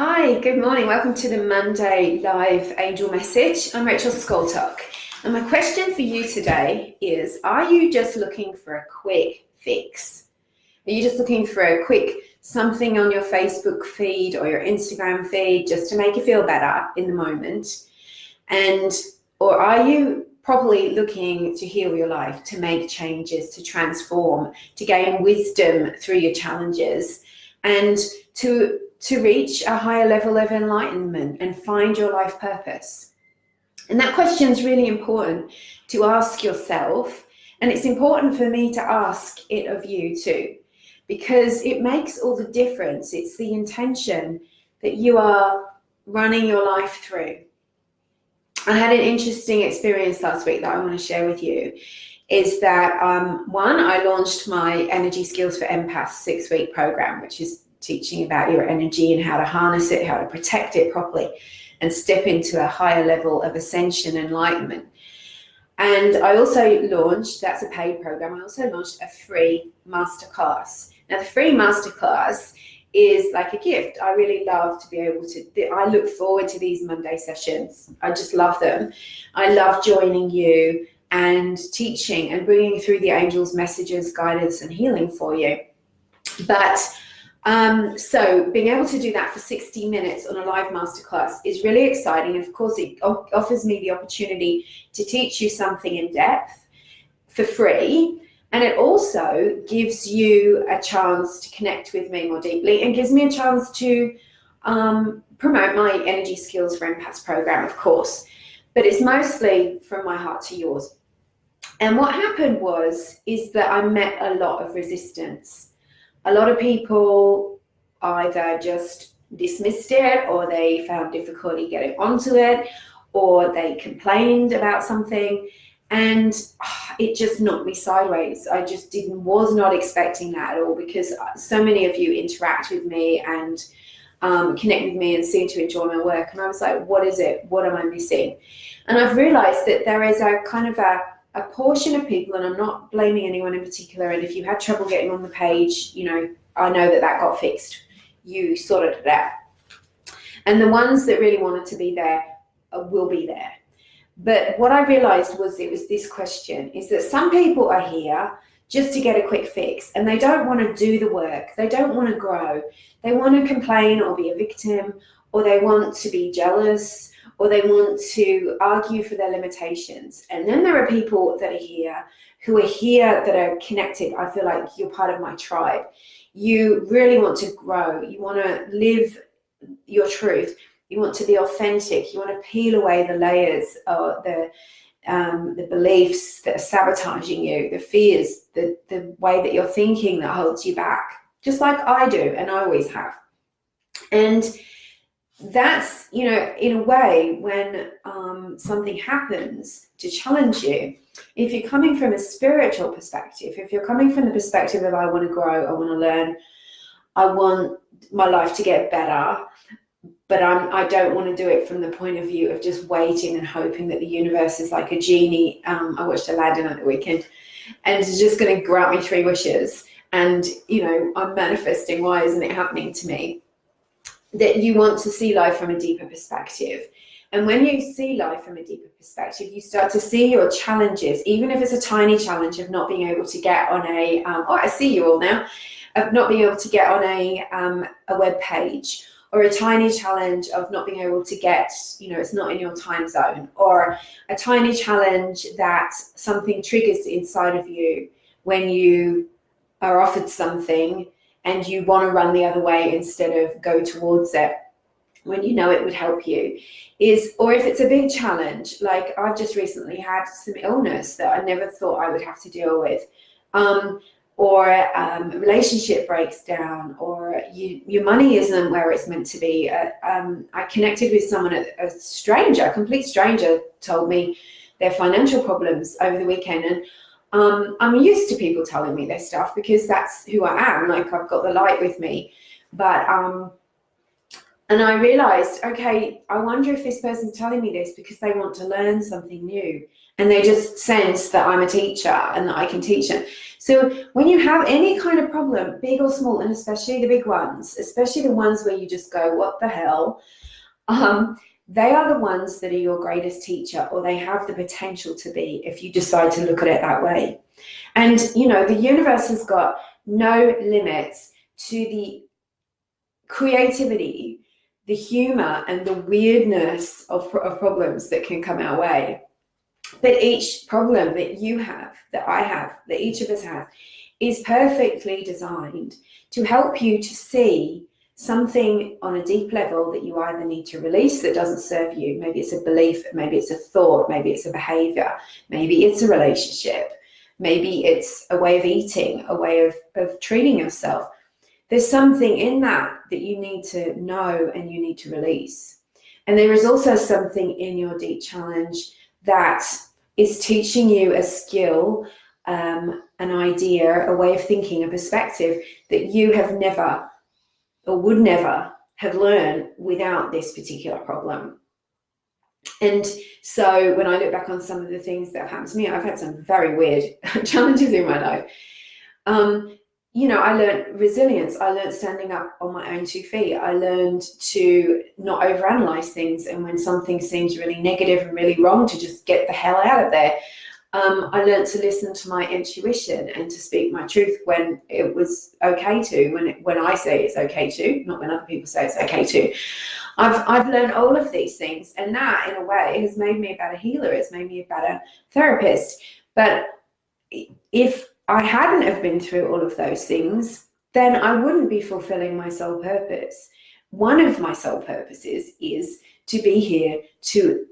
Hi, good morning. Welcome to the Monday Live Angel Message. I'm Rachel Scoltock. And my question for you today is, are you just looking for a quick fix? Are you just looking for a quick something on your Facebook feed or your Instagram feed just to make you feel better in the moment? Or are you properly looking to heal your life, to make changes, to transform, to gain wisdom through your challenges, and to reach a higher level of enlightenment and find your life purpose? And that question is really important to ask yourself, and it's important for me to ask it of you too, because it makes all the difference. It's the intention that you are running your life through. I had an interesting experience last week that I want to share with you, is that I launched my Energy Skills for Empaths 6-week program, which is teaching about your energy and how to harness it, how to protect it properly, and step into a higher level of ascension and enlightenment. And I also launched, that's a paid program, I also launched a free masterclass. Now the free masterclass is like a gift. I really love to be able to, I look forward to these Monday sessions. I just love them. I love joining you and teaching and bringing through the angels' messages, guidance and healing for you. But so being able to do that for 60 minutes on a live masterclass is really exciting. And of course, it offers me the opportunity to teach you something in depth for free. And it also gives you a chance to connect with me more deeply and gives me a chance to promote my Energy Skills for Empaths program, of course. But it's mostly from my heart to yours. And what happened is that I met a lot of resistance. A lot of people either just dismissed it, or they found difficulty getting onto it, or they complained about something, and it just knocked me sideways. I just was not expecting that at all, because so many of you interact with me and connect with me and seem to enjoy my work. And I was like, what is it? What am I missing? And I've realized that there is a kind of a portion of people, and I'm not blaming anyone in particular, and if you had trouble getting on the page, I know that got fixed. You sorted it out. And the ones that really wanted to be there will be there. But what I realized it was this question, is that some people are here just to get a quick fix, and they don't want to do the work. They don't want to grow. They want to complain or be a victim, or they want to be jealous, or they want to argue for their limitations. And then there are people that are here that are connected. I feel like you're part of my tribe. You really want to grow. You want to live your truth. You want to be authentic. You want to peel away the layers, or the beliefs that are sabotaging you, the fears, the way that you're thinking that holds you back, just like I do, and I always have. And that's, in a way, when something happens to challenge you, if you're coming from a spiritual perspective, if you're coming from the perspective of, I want to grow, I want to learn, I want my life to get better, but I don't want to do it from the point of view of just waiting and hoping that the universe is like a genie. I watched Aladdin at the weekend, and it's just going to grant me 3 wishes, and I'm manifesting, why isn't it happening to me? That you want to see life from a deeper perspective. And when you see life from a deeper perspective, you start to see your challenges, even if it's a tiny challenge of not being able to get on I see you all now, of not being able to get on a web page, or a tiny challenge of not being able to get, it's not in your time zone, or a tiny challenge that something triggers inside of you when you are offered something and you want to run the other way instead of go towards it when it would help you. Or if it's a big challenge, like I've just recently had some illness that I never thought I would have to deal with, or a relationship breaks down, or your money isn't where it's meant to be. I connected with someone, a complete stranger, told me their financial problems over the weekend, and I'm used to people telling me their stuff because that's who I am. Like, I've got the light with me, but And I realized, okay, I wonder if this person's telling me this because they want to learn something new, and they just sense that I'm a teacher and that I can teach them. So when you have any kind of problem, big or small, and especially the big ones, especially the ones where you just go, what the hell? They are the ones that are your greatest teacher, or they have the potential to be if you decide to look at it that way. And, the universe has got no limits to the creativity, the humor, and the weirdness of problems that can come our way. But each problem that you have, that I have, that each of us have, is perfectly designed to help you to see something on a deep level that you either need to release that doesn't serve you. Maybe it's a belief, maybe it's a thought, maybe it's a behavior, maybe it's a relationship, maybe it's a way of eating, a way of treating yourself. There's something in that you need to know and you need to release. And there is also something in your deep challenge that is teaching you a skill, an idea, a way of thinking, a perspective that you have never or would never have learned without this particular problem. And so when I look back on some of the things that have happened to me, I've had some very weird challenges in my life. I learned resilience. I learned standing up on my own 2 feet. I learned to not overanalyze things. And when something seems really negative and really wrong, to just get the hell out of there. I learned to listen to my intuition and to speak my truth when it was okay to, when I say it's okay to, not when other people say it's okay to. I've learned all of these things, and that in a way has made me a better healer. It's made me a better therapist. But if I hadn't have been through all of those things, then I wouldn't be fulfilling my soul purpose. One of my soul purposes is to be here to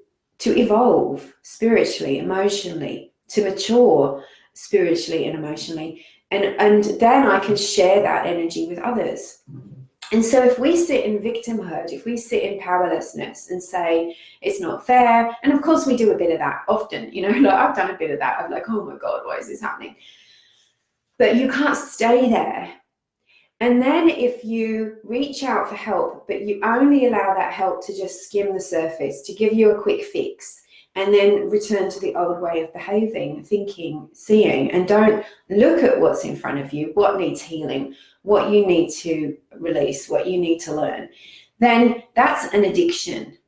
evolve spiritually, emotionally, to mature spiritually and emotionally. And then I can share that energy with others. And so if we sit in victimhood, if we sit in powerlessness and say, it's not fair, and of course we do a bit of that often, I've done a bit of that. I'm like, oh my God, why is this happening? But you can't stay there. And then if you reach out for help, but you only allow that help to just skim the surface, to give you a quick fix, and then return to the old way of behaving, thinking, seeing, and don't look at what's in front of you, what needs healing, what you need to release, what you need to learn, then that's an addiction.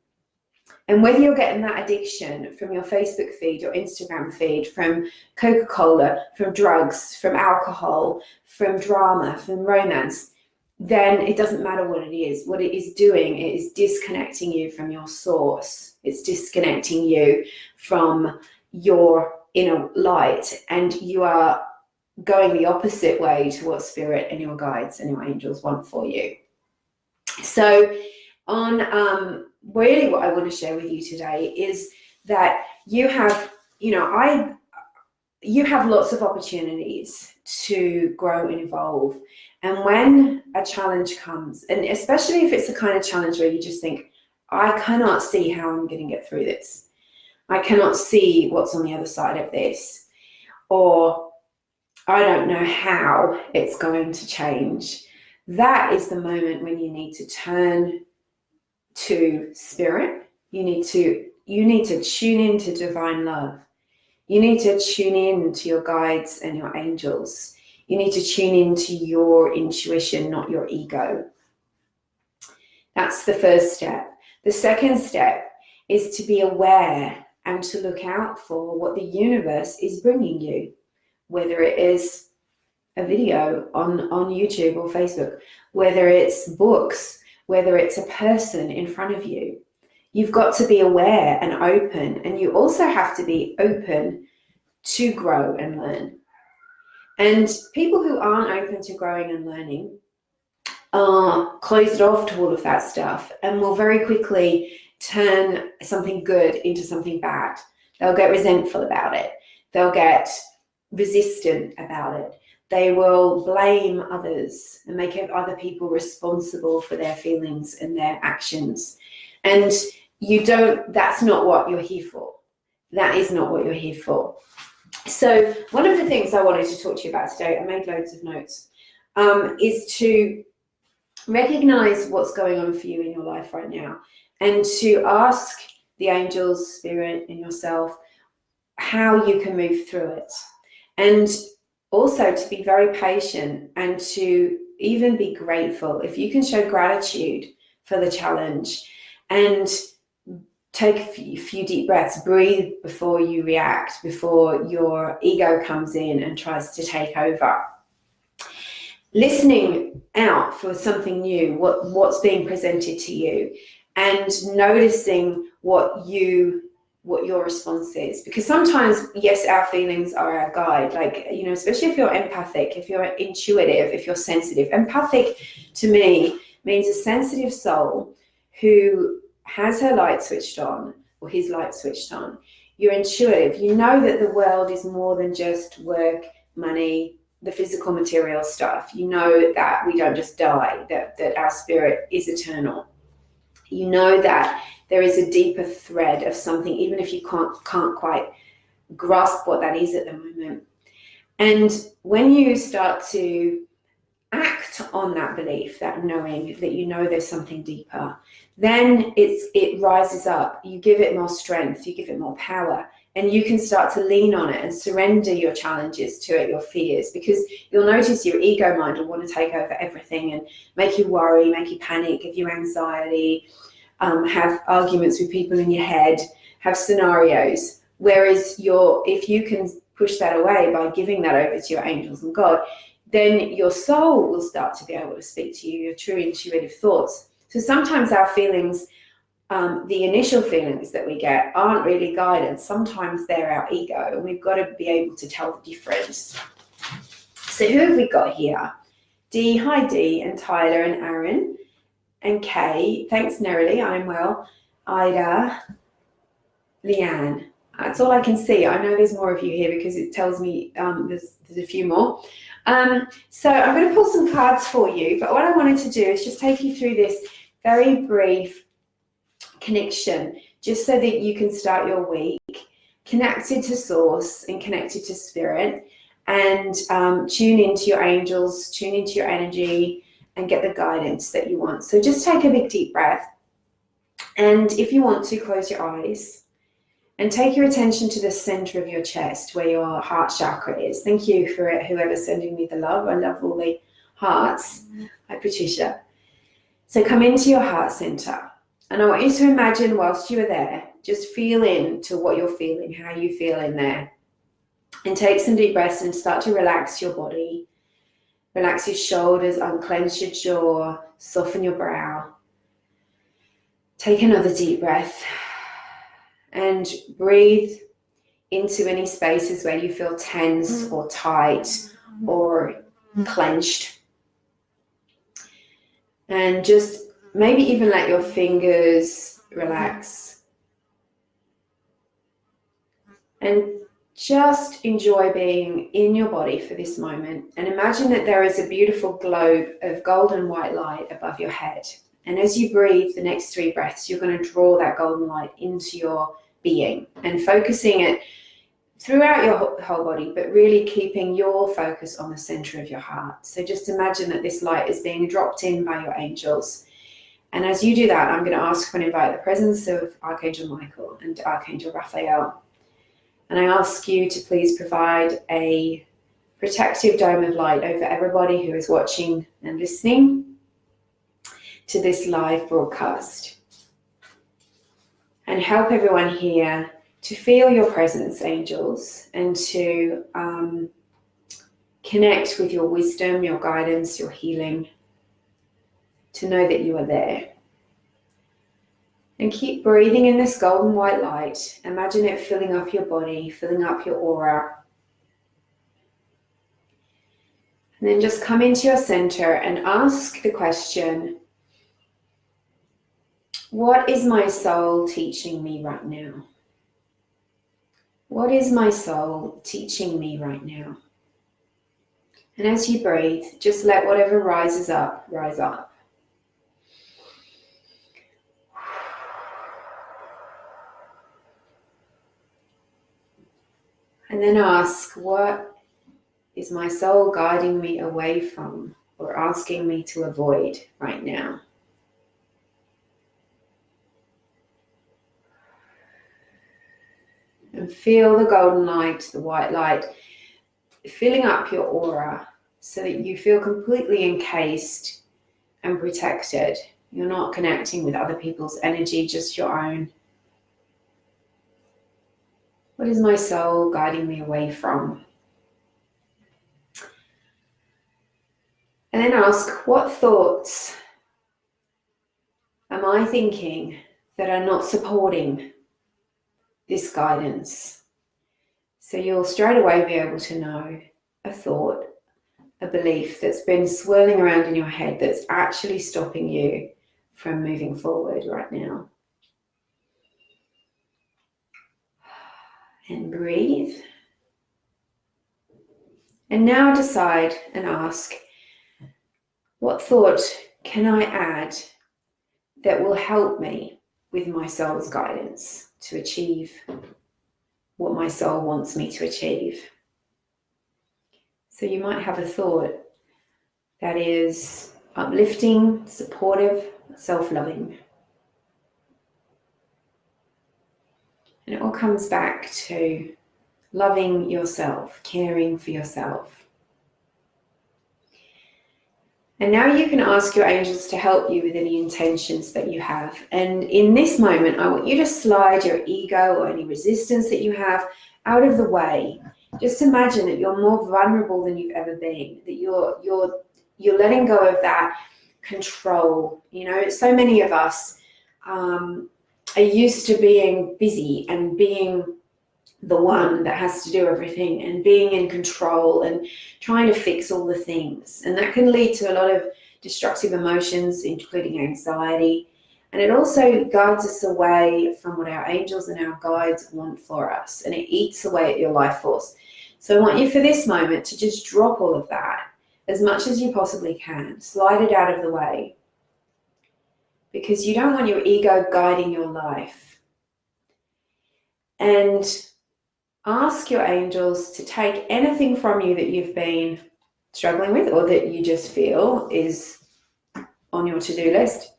And whether you're getting that addiction from your Facebook feed or Instagram feed, from Coca-Cola, from drugs, from alcohol, from drama, from romance, then it doesn't matter what it is. What it is doing, it is disconnecting you from your source. It's disconnecting you from your inner light, and you are going the opposite way to what spirit and your guides and your angels want for you. So really what I want to share with you today is that you have lots of opportunities to grow and evolve. And when a challenge comes, and especially if it's the kind of challenge where you just think, I cannot see how I'm going to get through this. I cannot see what's on the other side of this. Or I don't know how it's going to change. That is the moment when you need to turn to spirit. You need to tune into divine love. You need to tune in to your guides and your angels. You need to tune into your intuition, not your ego. That's the first step. The second step is to be aware and to look out for what the universe is bringing you, whether it is a video on YouTube or Facebook, whether it's books, whether it's a person in front of you. You've got to be aware and open, and you also have to be open to grow and learn. And people who aren't open to growing and learning are closed off to all of that stuff and will very quickly turn something good into something bad. They'll get resentful about it. They'll get resistant about it. They will blame others and make other people responsible for their feelings and their actions. And that's not what you're here for. That is not what you're here for. So one of the things I wanted to talk to you about today, I made loads of notes, is to recognize what's going on for you in your life right now, and to ask the angels, spirit, and yourself how you can move through it. And also to be very patient and to even be grateful. If you can show gratitude for the challenge and take a few deep breaths, breathe before you react, before your ego comes in and tries to take over. Listening out for something new, what's being presented to you, and noticing what your response is. Because sometimes, yes, our feelings are our guide. Like, especially if you're empathic, if you're intuitive, if you're sensitive. Empathic to me means a sensitive soul who has her light switched on, or his light switched on. You're intuitive. You know that the world is more than just work, money, the physical material stuff. You know that we don't just die, that our spirit is eternal. You know that there is a deeper thread of something, even if you can't quite grasp what that is at the moment. And when you start to act on that belief, that knowing that there's something deeper, then it rises up. You give it more strength, you give it more power, and you can start to lean on it and surrender your challenges to it, your fears, because you'll notice your ego mind will want to take over everything and make you worry, make you panic, give you anxiety, have arguments with people in your head, have scenarios. Whereas if you can push that away by giving that over to your angels and God, then your soul will start to be able to speak to you, your true intuitive thoughts. So sometimes our feelings, the initial feelings that we get, aren't really guidance. Sometimes they're our ego, and we've got to be able to tell the difference. So who have we got here? Dee, hi Dee, and Tyler, and Aaron, and Kay. Thanks, Nerily, I'm well. Ida, Leanne. That's all I can see. I know there's more of you here because it tells me there's a few more. So I'm going to pull some cards for you, but what I wanted to do is just take you through this very brief connection, just so that you can start your week connected to source and connected to spirit, and tune into your angels, tune into your energy, and get the guidance that you want. So just take a big deep breath, and if you want to, close your eyes and take your attention to the center of your chest where your heart chakra is. Thank you for it, whoever's sending me the love. I love all the hearts. Hi, Patricia. So come into your heart center. And I want you to imagine whilst you are there, just feel into what you're feeling, how you feel in there. And take some deep breaths and start to relax your body. Relax your shoulders, unclench your jaw, soften your brow. Take another deep breath. And breathe into any spaces where you feel tense or tight or clenched. And just maybe even let your fingers relax. And just enjoy being in your body for this moment. And imagine that there is a beautiful globe of golden white light above your head. And as you breathe the next 3 breaths, you're going to draw that golden light into your being and focusing it throughout your whole body, but really keeping your focus on the center of your heart. So just imagine that this light is being dropped in by your angels. And as you do that, I'm going to ask and invite the presence of Archangel Michael and Archangel Raphael. And I ask you to please provide a protective dome of light over everybody who is watching and listening to this live broadcast. And help everyone here to feel your presence, angels, and to connect with your wisdom, your guidance, your healing, to know that you are there. And keep breathing in this golden white light. Imagine it filling up your body, filling up your aura. And then just come into your center and ask the question, what is my soul teaching me right now? What is my soul teaching me right now? And as you breathe, just let whatever rises up, rise up. And then ask, what is my soul guiding me away from or asking me to avoid right now? And feel the golden light, the white light, filling up your aura so that you feel completely encased and protected. You're not connecting with other people's energy, just your own. What is my soul guiding me away from? And then ask, what thoughts am I thinking that are not supporting this guidance? So you'll straight away be able to know a thought, a belief that's been swirling around in your head that's actually stopping you from moving forward right now. And breathe. And now decide and ask, what thought can I add that will help me with my soul's guidance to achieve what my soul wants me to achieve? So you might have a thought that is uplifting, supportive, self-loving. And it all comes back to loving yourself, caring for yourself. And now you can ask your angels to help you with any intentions that you have. And in this moment, I want you to slide your ego or any resistance that you have out of the way. Just imagine that you're more vulnerable than you've ever been, that you're letting go of that control. You know, so many of us are used to being busy and being the one that has to do everything and being in control and trying to fix all the things. And that can lead to a lot of destructive emotions, including anxiety. And it also guides us away from what our angels and our guides want for us. And it eats away at your life force. So I want you for this moment to just drop all of that as much as you possibly can. Slide it out of the way. Because you don't want your ego guiding your life. And ask your angels to take anything from you that you've been struggling with or that you just feel is on your to-do list,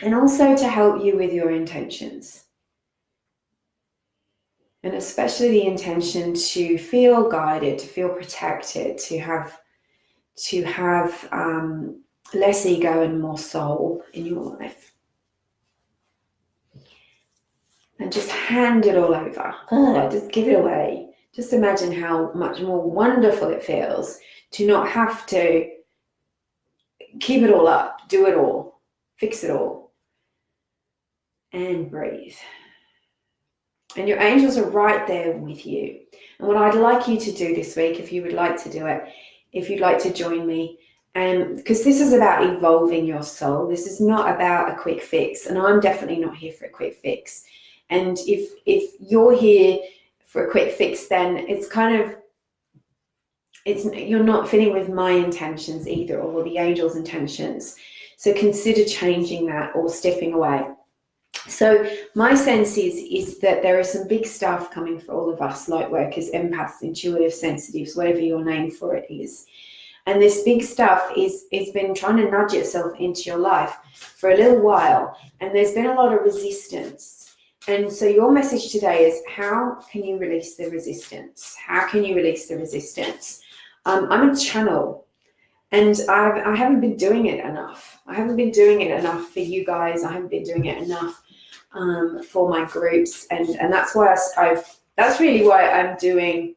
and also to help you with your intentions. And especially the intention to feel guided, to feel protected, to have less ego and more soul in your life. And just hand it all over. Just give it away. Just imagine how much more wonderful it feels to not have to keep it all up, do it all, fix it all. And breathe. And your angels are right there with you. And what I'd like you to do this week, if you would like to do it, if you'd like to join me, because this is about evolving your soul. This is not about a quick fix. And I'm definitely not here for a quick fix. And if you're here for a quick fix, then you're not fitting with my intentions either, or the angels' intentions. So consider changing that or stepping away. So my sense is that there is some big stuff coming for all of us, light workers, empaths, intuitive, sensitives, whatever your name for it is. And this big stuff is been trying to nudge itself into your life for a little while. And there's been a lot of resistance. And so your message today is, how can you release the resistance? How can you release the resistance? I'm a channel, and I haven't been doing it enough. I haven't been doing it enough for you guys. I haven't been doing it enough for my groups. And that's why that's really why I'm doing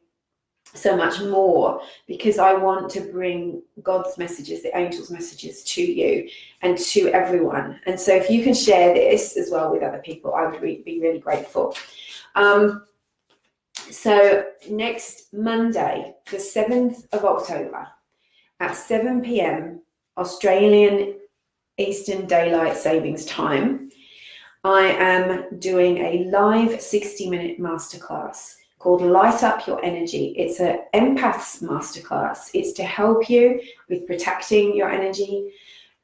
so much more, because I want to bring God's messages, the angels' messages to you and to everyone. And so if you can share this as well with other people, I would be really grateful. So next Monday, the 7th of October at 7 p.m. Australian Eastern Daylight Savings Time, I am doing a live 60-minute masterclass called Light Up Your Energy. It's an Empaths masterclass. It's to help you with protecting your energy,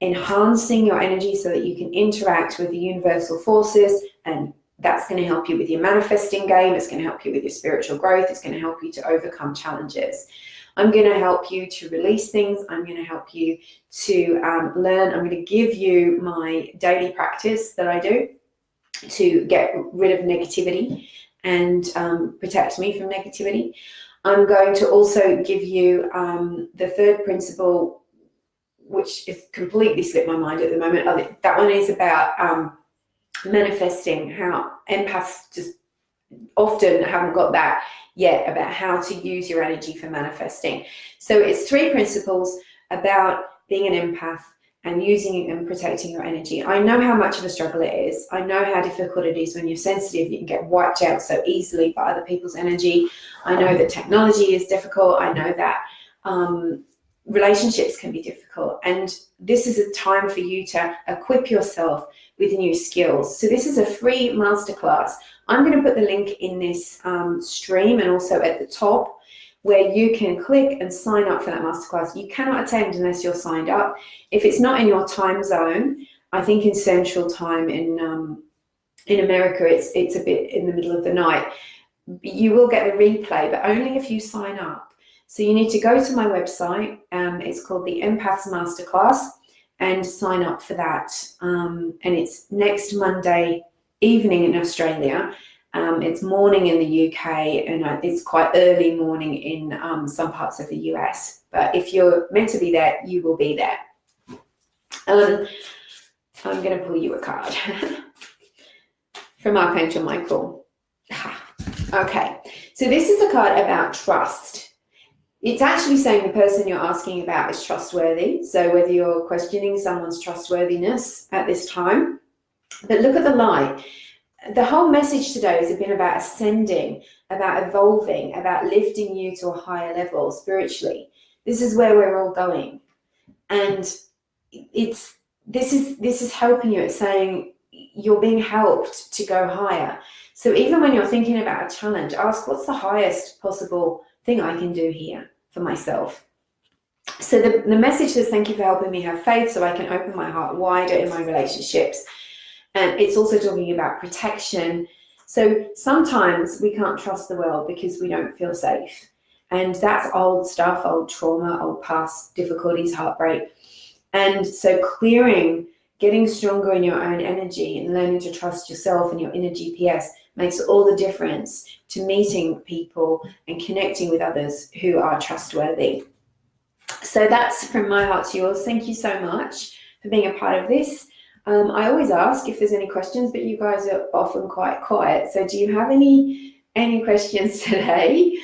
enhancing your energy so that you can interact with the universal forces, and that's going to help you with your manifesting game. It's going to help you with your spiritual growth. It's going to help you to overcome challenges. I'm going to help you to release things. I'm going to help you to learn. I'm going to give you my daily practice that I do to get rid of negativity and protect me from negativity. I'm going to also give you the third principle, which is completely slipped my mind at the moment. That one is about manifesting, how empaths just often haven't got that yet, about how to use your energy for manifesting. So it's 3 principles about being an empath and using and protecting your energy. I know how much of a struggle it is. I know how difficult it is when you're sensitive. You can get wiped out so easily by other people's energy. I know that technology is difficult. I know that relationships can be difficult. And this is a time for you to equip yourself with new skills. So this is a free masterclass. I'm going to put the link in this stream and also at the top, where you can click and sign up for that masterclass. You cannot attend unless you're signed up. If it's not in your time zone, I think in Central Time in America, it's a bit in the middle of the night. You will get the replay, but only if you sign up. So you need to go to my website. It's called the Empaths Masterclass, and sign up for that. And it's next Monday evening in Australia. It's morning in the UK, and it's quite early morning in some parts of the US. But if you're meant to be there, you will be there. I'm going to pull you a card from Archangel Michael. Okay, so this is a card about trust. It's actually saying the person you're asking about is trustworthy. So whether you're questioning someone's trustworthiness at this time, but look at the light. The whole message today has been about ascending, about evolving, about lifting you to a higher level spiritually. This is where we're all going. And this is helping you. It's saying you're being helped to go higher. So even when you're thinking about a challenge, ask, what's the highest possible thing I can do here for myself? So the message says, thank you for helping me have faith so I can open my heart wider in my relationships. And it's also talking about protection. So sometimes we can't trust the world because we don't feel safe. And that's old stuff, old trauma, old past difficulties, heartbreak. And so clearing, getting stronger in your own energy and learning to trust yourself and your inner GPS makes all the difference to meeting people and connecting with others who are trustworthy. So that's from my heart to yours. Thank you so much for being a part of this. I always ask if there's any questions, but you guys are often quite quiet. So do you have any questions today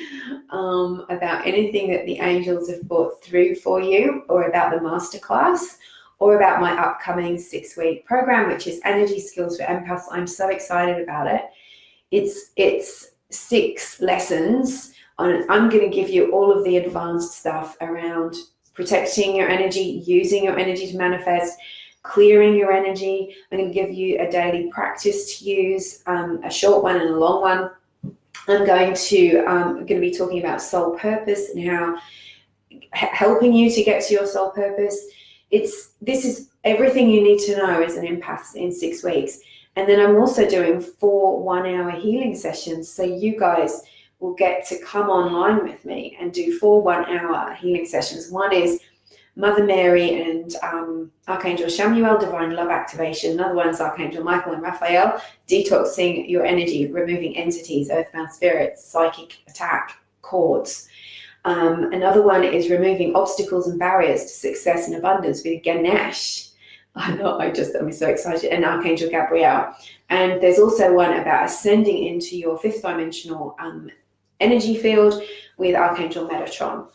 about anything that the angels have brought through for you, or about the masterclass, or about my upcoming 6-week program, which is Energy Skills for Empaths? I'm so excited about it. It's 6 lessons. I'm going to give you all of the advanced stuff around protecting your energy, using your energy to manifest, clearing your energy. I'm going to give you a daily practice to use, a short one and a long one. I'm going to be talking about soul purpose and how helping you to get to your soul purpose. This is everything you need to know as an empath in 6 weeks. And then I'm also doing 4 one-hour healing sessions. So you guys will get to come online with me and do 4 one-hour healing sessions. One is Mother Mary and Archangel Chamuel, Divine Love Activation. Another one is Archangel Michael and Raphael, detoxing your energy, removing entities, earthbound spirits, psychic attack, cords. Another one is removing obstacles and barriers to success and abundance with Ganesh. I'm so excited. And Archangel Gabriel. And there's also one about ascending into your 5th dimensional energy field with Archangel Metatron,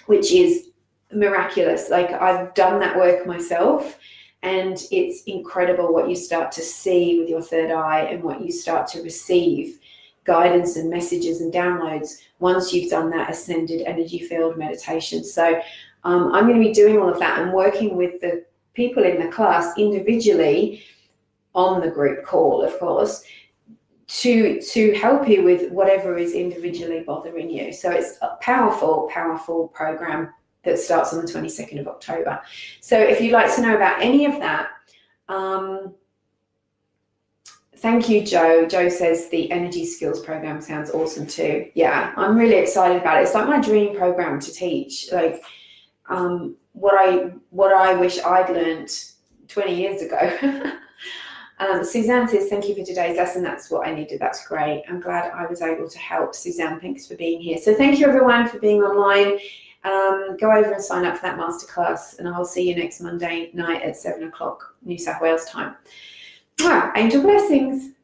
which is miraculous. Like, I've done that work myself, and it's incredible what you start to see with your third eye and what you start to receive guidance and messages and downloads once you've done that ascended energy field meditation. So I'm going to be doing all of that and working with the people in the class individually on the group call, of course, to help you with whatever is individually bothering you. So it's a powerful, powerful program that starts on the 22nd of October. So if you'd like to know about any of that, Thank you, Joe. Joe says the energy skills program sounds awesome too. Yeah, I'm really excited about it. It's like my dream program to teach. Like what I wish I'd learned 20 years ago. Suzanne says, thank you for today's lesson. That's what I needed. That's great. I'm glad I was able to help. Suzanne, thanks for being here. So thank you everyone for being online. Go over and sign up for that masterclass, and I'll see you next Monday night at 7 o'clock New South Wales time. Wow, angel blessings.